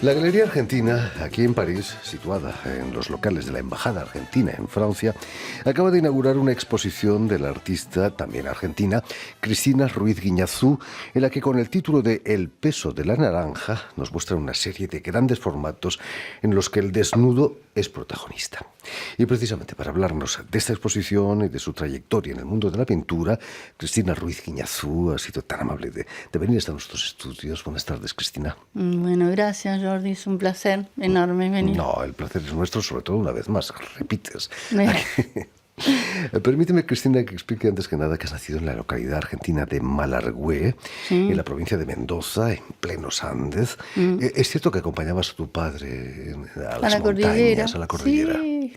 La Galería Argentina, aquí en París, situada en los locales de la Embajada Argentina en Francia, acaba de inaugurar una exposición de la artista, también argentina, Cristina Ruiz Guiñazú, en la que con el título de El peso de la naranja nos muestra una serie de grandes formatos en los que el desnudo es protagonista. Y precisamente para hablarnos de esta exposición y de su trayectoria en el mundo de la pintura, Cristina Ruiz Guiñazú ha sido tan amable de venir hasta nuestros estudios. Buenas tardes, Cristina. Bueno, gracias, Jordi. Es un placer enorme venir. No, el placer es nuestro, sobre todo una vez más. Repites. Permíteme, Cristina, que explique antes que nada que has nacido en la localidad argentina de Malargüe, en la provincia de Mendoza, en plenos Andes. ¿Es cierto que acompañabas a tu padre a las montañas, a la cordillera? Sí.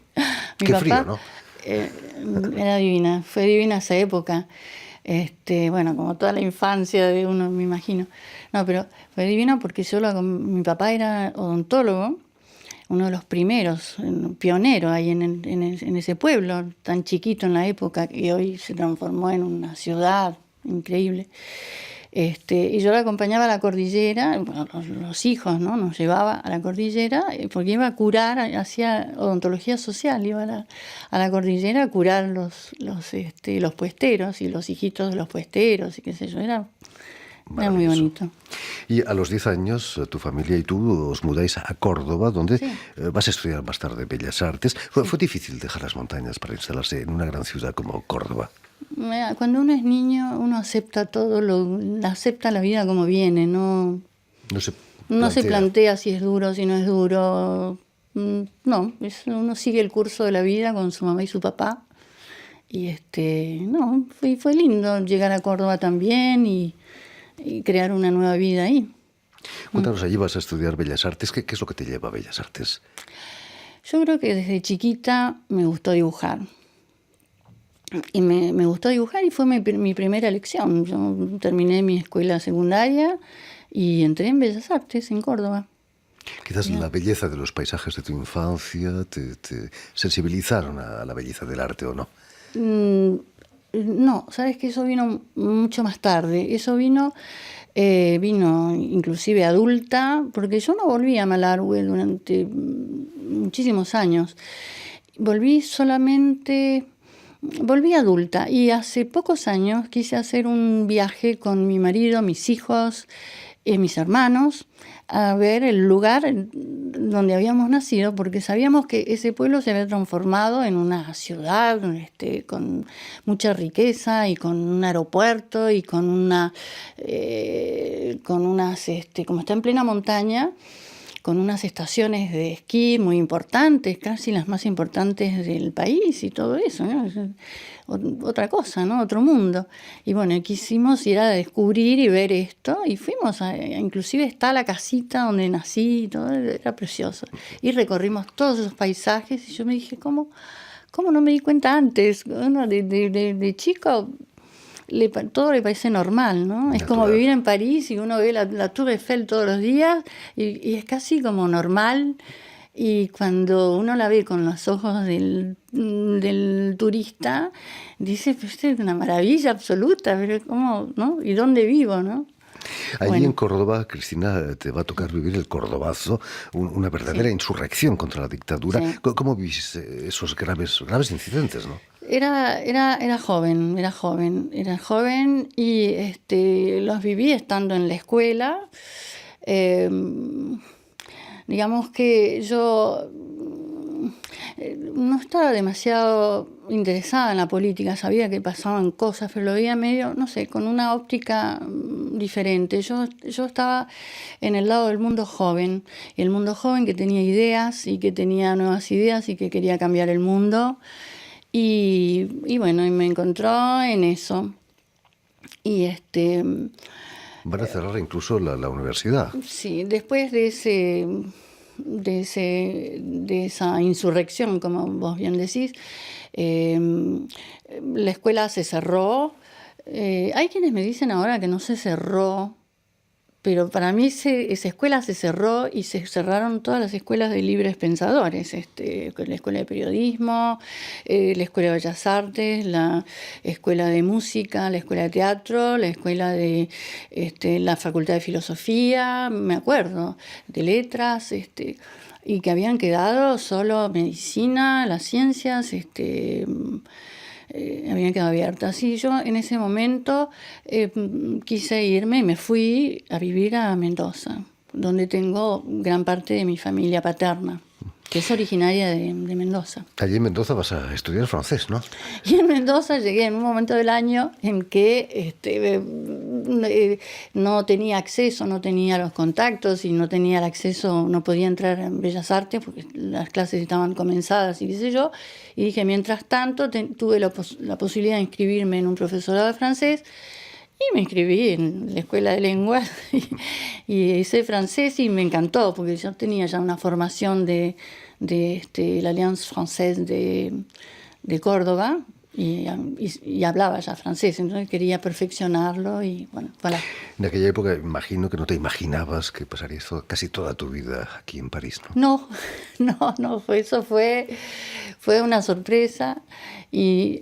Mi Qué papá, frío, ¿no? era divina, fue divina esa época. Bueno, como toda la infancia de uno, me imagino. No, pero fue divina porque mi papá era odontólogo, uno de los primeros, pionero ahí en ese pueblo tan chiquito en la época, que hoy se transformó en una ciudad increíble. Y yo la acompañaba a la cordillera, bueno, los hijos, ¿no? Nos llevaba a la cordillera porque iba a curar, hacía odontología social, iba a la cordillera a curar los puesteros y los hijitos de los puesteros y qué sé yo, era muy bonito. Y a los 10 años, tu familia y tú os mudáis a Córdoba, donde vas a estudiar más tarde Bellas Artes. ¿Fue difícil dejar las montañas para instalarse en una gran ciudad como Córdoba? Cuando uno es niño, uno acepta acepta la vida como viene, no se plantea si es duro, si no es duro. No, uno sigue el curso de la vida con su mamá y su papá. Y fue lindo llegar a Córdoba también y crear una nueva vida ahí. Cuéntanos, allí vas a estudiar Bellas Artes. ¿Qué es lo que te lleva a Bellas Artes? Yo creo que desde chiquita me gustó dibujar. Y me gustó dibujar y fue mi primera elección. Yo terminé mi escuela secundaria y entré en Bellas Artes en Córdoba. Quizás la belleza de los paisajes de tu infancia te sensibilizaron a la belleza del arte, ¿o no? No, sabes que eso vino mucho más tarde. Eso vino inclusive adulta, porque yo no volví a Malargüe durante muchísimos años. Volví adulta y hace pocos años quise hacer un viaje con mi marido, mis hijos, mis hermanos, a ver el lugar donde habíamos nacido, porque sabíamos que ese pueblo se había transformado en una ciudad con mucha riqueza y con un aeropuerto y con unas, como está en plena montaña, con unas estaciones de esquí muy importantes, casi las más importantes del país y todo eso, ¿no? Otra cosa, ¿no? Otro mundo. Y bueno, quisimos ir a descubrir y ver esto y fuimos, inclusive está la casita donde nací y todo, era precioso. Y recorrimos todos esos paisajes y yo me dije, ¿cómo no me di cuenta antes? Uno de chico todo le parece normal, ¿no? Natural. Es como vivir en París y uno ve la Tour Eiffel todos los días y es casi como normal. Y cuando uno la ve con los ojos del turista, dice, pues esto es una maravilla absoluta, pero ¿cómo, no? ¿Y dónde vivo, no? Allí en Córdoba, Cristina, te va a tocar vivir el Cordobazo, una verdadera insurrección contra la dictadura. Sí. ¿Cómo vivís esos graves incidentes, no? Era joven y los viví estando en la escuela. Digamos que yo no estaba demasiado interesada en la política, sabía que pasaban cosas, pero lo veía medio, no sé, con una óptica diferente. Yo estaba en el lado del mundo joven, y el mundo joven que tenía ideas y que tenía nuevas ideas y que quería cambiar el mundo. Y bueno, y me encontró en eso. Y Van a cerrar incluso la universidad. sí, después de esa insurrección, como vos bien decís, la escuela se cerró. Hay quienes me dicen ahora que no se cerró, pero para mí esa escuela se cerró y se cerraron todas las escuelas de libres pensadores, la escuela de periodismo, la escuela de bellas artes, la escuela de música, la escuela de teatro, la escuela de la facultad de filosofía, me acuerdo, de letras, y que habían quedado solo medicina, las ciencias, habían quedado abiertas. Y yo en ese momento quise irme y me fui a vivir a Mendoza, donde tengo gran parte de mi familia paterna, que es originaria de Mendoza. Allí en Mendoza vas a estudiar francés, ¿no? Y en Mendoza llegué en un momento del año en que no tenía acceso, no tenía los contactos y no tenía el acceso, no podía entrar en Bellas Artes porque las clases estaban comenzadas y qué sé yo. Y dije, mientras tanto, tuve la posibilidad de inscribirme en un profesorado de francés. Y me inscribí en la escuela de lenguas y hice francés y me encantó porque yo tenía ya una formación de la Alliance Française de Córdoba y hablaba ya francés, entonces quería perfeccionarlo y bueno, voilà. En aquella época imagino que no te imaginabas que pasarías casi toda tu vida aquí en París, ¿no? No, eso fue una sorpresa y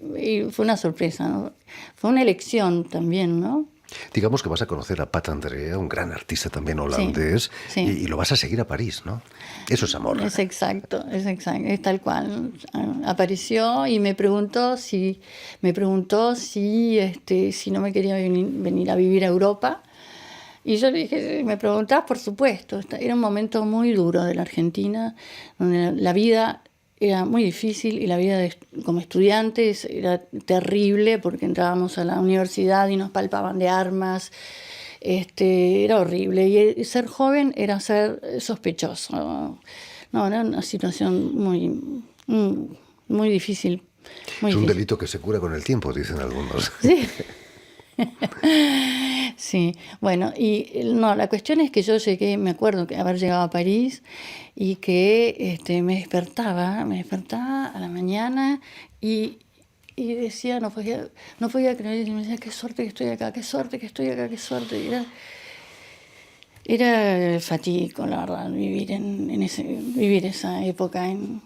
fue una sorpresa, ¿no? Fue una elección también, ¿no? Digamos que vas a conocer a Pat Andrea, un gran artista también holandés, sí. Y lo vas a seguir a París, ¿no? Eso es amor. Es exacto, es tal cual. Apareció y me preguntó si no me quería venir a vivir a Europa. Y yo le dije, me preguntás, por supuesto. Era un momento muy duro de la Argentina, donde la vida era muy difícil y la vida como estudiantes era terrible porque entrábamos a la universidad y nos palpaban de armas. Era horrible. Y ser joven era ser sospechoso. No, era una situación muy difícil. Es un delito que se cura con el tiempo, dicen algunos. Sí. Sí, bueno, y no, la cuestión es que yo llegué, me acuerdo que haber llegado a París y que me despertaba a la mañana y decía, no podía creer, y me decía, qué suerte que estoy acá, qué suerte que estoy acá, qué suerte. Y era fatídico, la verdad, vivir esa época en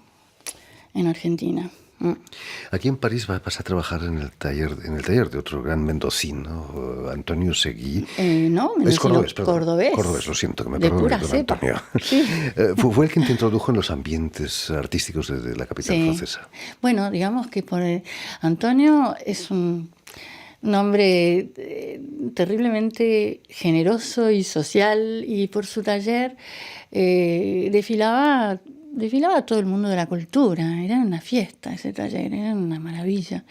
Argentina. Aquí en París vas a trabajar en el taller de otro gran mendocino, Antonio Seguí. No, es cordobés, perdón. Cordobés, lo siento, que me de perdone, pura don cepa. Antonio. Sí. Fue el quien te introdujo en los ambientes artísticos de la capital francesa. Bueno, digamos que Antonio es un hombre terriblemente generoso y social, y por su taller desfilaba todo el mundo de la cultura. Era una fiesta ese taller, era una maravilla.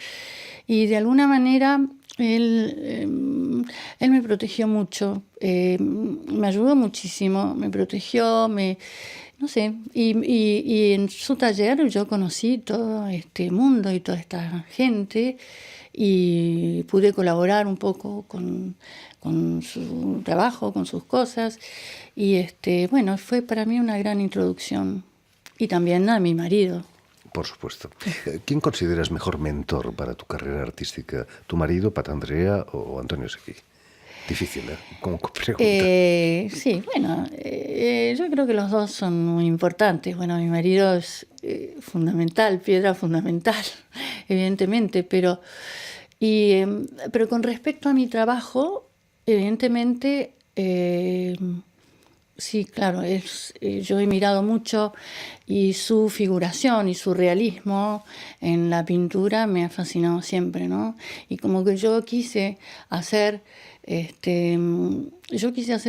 Y de alguna manera él me protegió mucho, me ayudó muchísimo, me protegió, no sé, y en su taller yo conocí todo este mundo y toda esta gente y pude colaborar un poco con su trabajo, con sus cosas, y bueno, fue para mí una gran introducción. Y también a mi marido. Por supuesto. ¿Quién consideras mejor mentor para tu carrera artística? ¿Tu marido, Pat Andrea o Antonio Seguí? Difícil, ¿eh? Como pregunta. Sí, bueno, yo creo que los dos son muy importantes. Bueno, mi marido es fundamental, piedra fundamental, evidentemente, pero con respecto a mi trabajo, evidentemente... sí, claro, yo he mirado mucho y su figuración y su realismo en la pintura me ha fascinado siempre, ¿no? Y como que yo quise hacer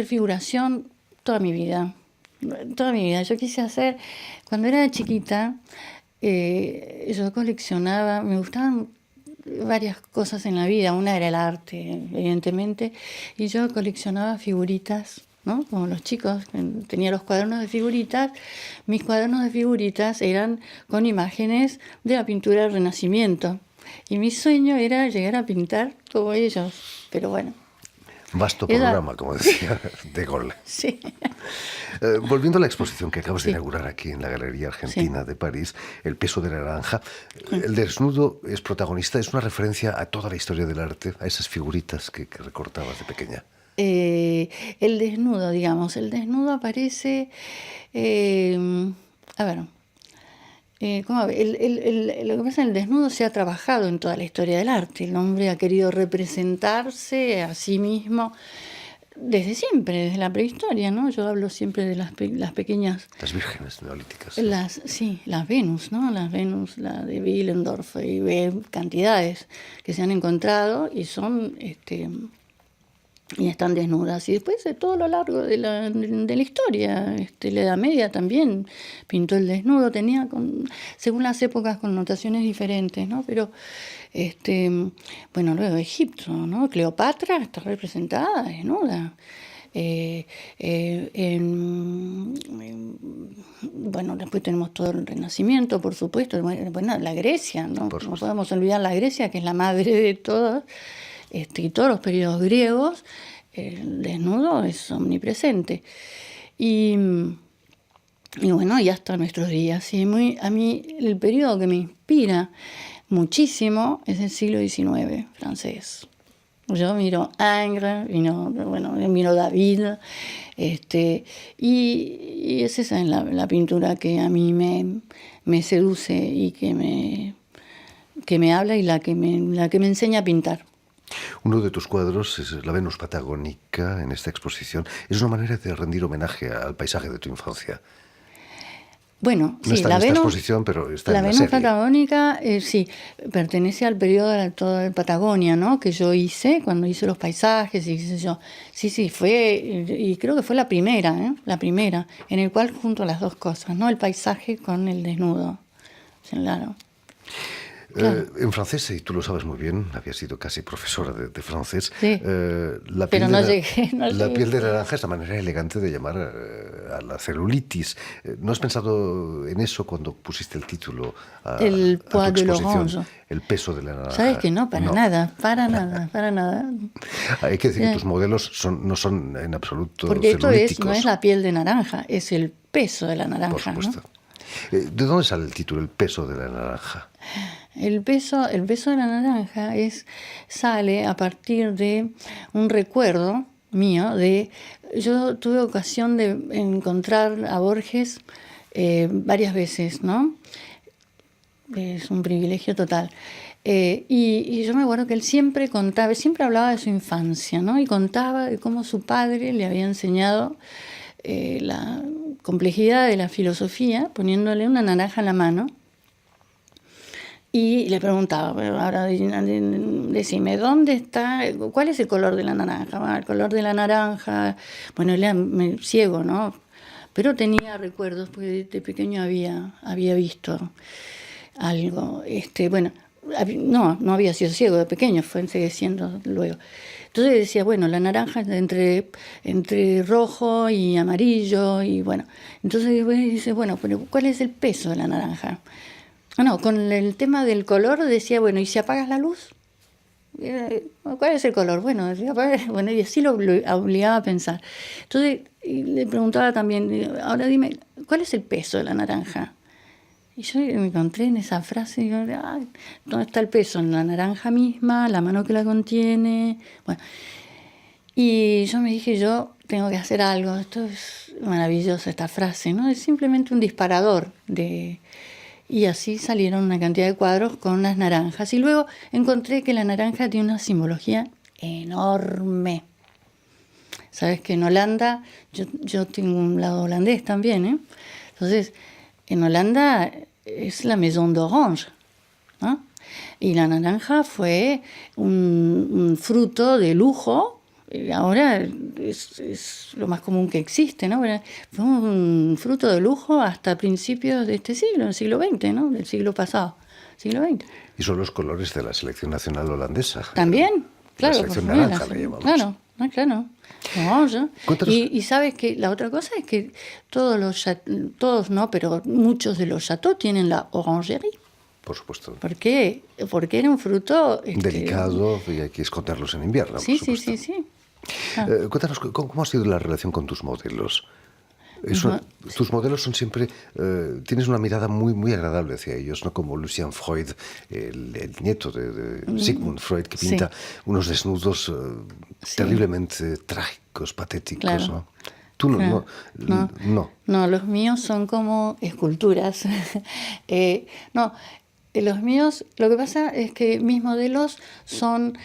figuración toda mi vida. Yo quise hacer, cuando era chiquita, yo coleccionaba, me gustaban varias cosas en la vida. Una era el arte, evidentemente, y yo coleccionaba figuritas, ¿no? Como los chicos, tenía los cuadernos de figuritas. Mis cuadernos de figuritas eran con imágenes de la pintura del Renacimiento. Y mi sueño era llegar a pintar como ellos. Pero bueno. Vasto programa, como decía De Gaulle. Sí. Volviendo a la exposición que acabas de inaugurar aquí en la Galería Argentina de París, El peso de la naranja, el desnudo es protagonista, es una referencia a toda la historia del arte, a esas figuritas que recortabas de pequeña. El desnudo, digamos, el desnudo aparece, a ver, ¿cómo? Lo que pasa es que el desnudo se ha trabajado en toda la historia del arte. El hombre ha querido representarse a sí mismo desde siempre, desde la prehistoria, ¿no? Yo hablo siempre de las pequeñas... Las vírgenes neolíticas. Sí, las Venus, ¿no? Las Venus, la de Willendorf, y cantidades que se han encontrado y son... y están desnudas. Y después de todo lo largo de la historia, la Edad Media también pintó el desnudo, tenía, según las épocas, connotaciones diferentes, ¿no? Pero, bueno, luego Egipto, ¿no? Cleopatra está representada desnuda. Bueno, después tenemos todo el Renacimiento, por supuesto. Bueno, la Grecia, ¿no? No podemos olvidar la Grecia, que es la madre de todas. Y todos los periodos griegos, el desnudo es omnipresente. Y bueno, y hasta nuestros días. Y a mí el periodo que me inspira muchísimo es el siglo XIX francés. Yo miro Ingres, miro David, y es esa es la pintura que a mí me seduce y que me habla y la que me enseña a pintar. Uno de tus cuadros es la Venus patagónica en esta exposición. Es una manera de rendir homenaje al paisaje de tu infancia. Bueno, no sí, está en esta exposición, pero está en la Venus serie. Patagónica, sí, pertenece al periodo de toda Patagonia, ¿no? Que yo hice cuando hice los paisajes y qué sé yo. Sí, fue, y creo que fue la primera, en el cual junto las dos cosas, ¿no? El paisaje con el desnudo. Claro. Claro. En francés, y tú lo sabes muy bien, habías sido casi profesora de francés. Sí, la pero no llegué. La piel de naranja es la manera elegante de llamar a la celulitis. ¿No has pensado en eso cuando pusiste el título a tu exposición? El peso de la naranja. ¿Sabes que no? Para nada. Hay que decir que tus modelos no son en absoluto porque celulíticos. Esto no es la piel de naranja, es el peso de la naranja. Por supuesto. ¿No? ¿De dónde sale el título, el peso de la naranja? El peso de la naranja sale a partir de un recuerdo mío yo tuve ocasión de encontrar a Borges varias veces, ¿no? Es un privilegio total. Y yo me acuerdo que él siempre hablaba de su infancia, ¿no? Y contaba de cómo su padre le había enseñado la complejidad de la filosofía poniéndole una naranja en la mano. Y le preguntaba, ahora decime, ¿dónde está? ¿Cuál es el color de la naranja? El color de la naranja, bueno, él era ciego, ¿no? Pero tenía recuerdos, porque de pequeño había visto algo. Bueno, no había sido ciego de pequeño, sigue siendo luego. Entonces decía, bueno, la naranja es entre rojo y amarillo, y bueno. Entonces dice, bueno, pero ¿cuál es el peso de la naranja? No, con el tema del color decía, bueno, ¿y si apagas la luz? ¿Cuál es el color? Bueno, y así lo obligaba a pensar. Entonces le preguntaba también, ahora dime, ¿cuál es el peso de la naranja? Y yo me encontré en esa frase y digo, ¿dónde está el peso? En la naranja misma, la mano que la contiene. Bueno, y yo me dije, yo tengo que hacer algo. Esto es maravilloso, esta frase, ¿no? Es simplemente un disparador Y así salieron una cantidad de cuadros con las naranjas. Y luego encontré que la naranja tiene una simbología enorme. Sabes que en Holanda, yo tengo un lado holandés también, ¿eh? Entonces, en Holanda es la Maison d'Orange, ¿no? Y la naranja fue un fruto de lujo. Ahora es lo más común que existe, ¿no? Fue un fruto de lujo hasta principios de este siglo, del siglo XX, ¿no? Del siglo pasado, siglo XX. Y son los colores de la selección nacional holandesa. También, claro. La selección naranja la llamamos. Claro. Y sabes que la otra cosa es que todos no, pero muchos de los chateaux tienen la orangerie. Por supuesto. ¿Por qué? Porque era un fruto delicado y hay que esconderlos en invierno. Sí. Cuéntanos, ¿cómo ha sido la relación con tus modelos? Tus modelos son siempre... tienes una mirada muy, muy agradable hacia ellos, ¿no? Como Lucian Freud, el nieto de Sigmund Freud, que pinta unos desnudos terriblemente trágicos, patéticos, claro. ¿no? Tú no, no. No, los míos son como esculturas. No, los míos, lo que pasa es que mis modelos son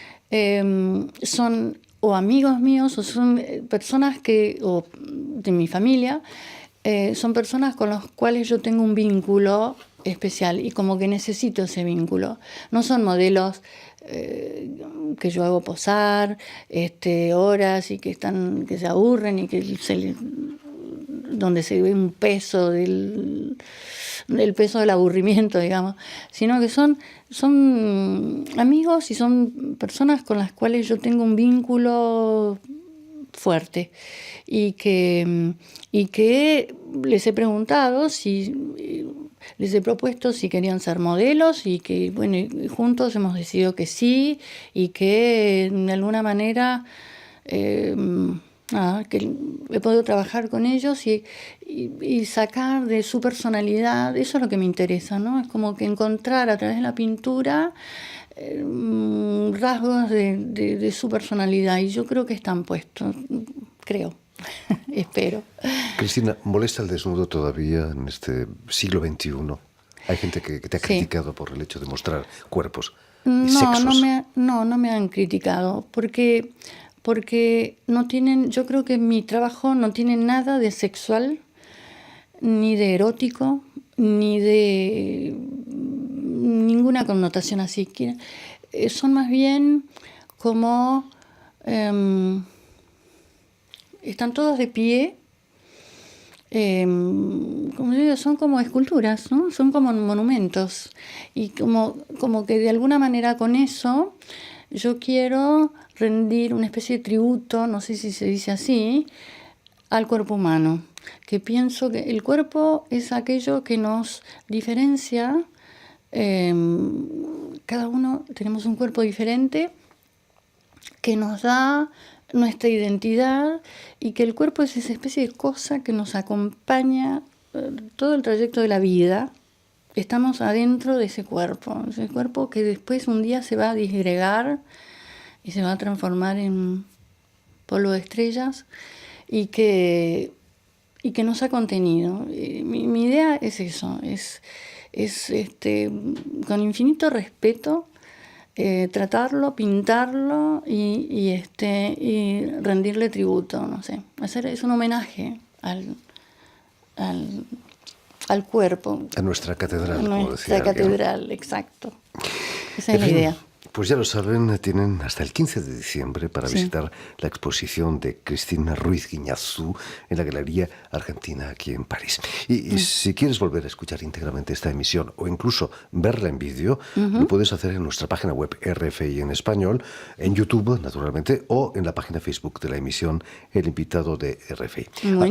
o amigos míos o son personas o de mi familia, son personas con las cuales yo tengo un vínculo especial y como que necesito ese vínculo. No son modelos que yo hago posar horas y que se aburren y que donde se ve un peso del peso del aburrimiento, digamos, sino que son amigos y son personas con las cuales yo tengo un vínculo fuerte y que les he preguntado les he propuesto si querían ser modelos y que, bueno, y juntos hemos decidido que sí y que de alguna manera que he podido trabajar con ellos y sacar de su personalidad, eso es lo que me interesa, ¿no? Es como que encontrar a través de la pintura rasgos de su personalidad y yo creo que están puestos, creo. Espero. Cristina, ¿molesta el desnudo todavía en este siglo XXI? Hay gente que te ha criticado por el hecho de mostrar cuerpos y sexos. No me han criticado, porque no tienen, yo creo que mi trabajo no tiene nada de sexual, ni de erótico, ni de ninguna connotación así. Son más bien como... están todos de pie, como digo, son como esculturas, ¿no? Son como monumentos. Y como que de alguna manera con eso yo quiero rendir una especie de tributo, no sé si se dice así, al cuerpo humano. Que pienso que el cuerpo es aquello que nos diferencia. Cada uno tenemos un cuerpo diferente que nos da nuestra identidad y que el cuerpo es esa especie de cosa que nos acompaña todo el trayecto de la vida. Estamos adentro de ese cuerpo que después un día se va a disgregar y se va a transformar en polvo de estrellas y que nos ha contenido. Mi idea es eso, es con infinito respeto tratarlo, pintarlo y rendirle tributo, no sé. Es un homenaje al cuerpo. A nuestra catedral, como decía alguien. Nuestra catedral, exacto. Esa es la idea. Pues ya lo saben, tienen hasta el 15 de diciembre para visitar la exposición de Cristina Ruiz Guiñazú en la Galería Argentina aquí en París. Y si quieres volver a escuchar íntegramente esta emisión o incluso verla en vídeo, lo puedes hacer en nuestra página web RFI en español, en YouTube, naturalmente, o en la página Facebook de la emisión El Invitado de RFI.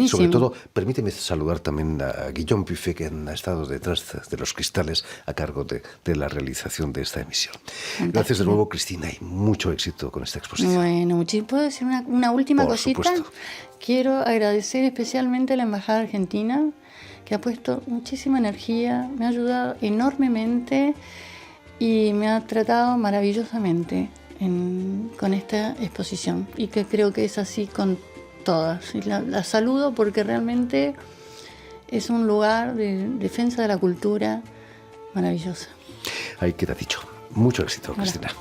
Sobre todo, permíteme saludar también a Guillaume Buffet, que ha estado detrás de los cristales a cargo de la realización de esta emisión. Gracias de nuevo, Cristina, y mucho éxito con esta exposición. Bueno, ¿puedo decir una última cosita? Supuesto. Quiero agradecer especialmente a la Embajada Argentina, que ha puesto muchísima energía, me ha ayudado enormemente y me ha tratado maravillosamente con esta exposición. Y que creo que es así con todas. Y la saludo porque realmente es un lugar de defensa de la cultura maravillosa. Ahí queda dicho. Mucho éxito, Cristina.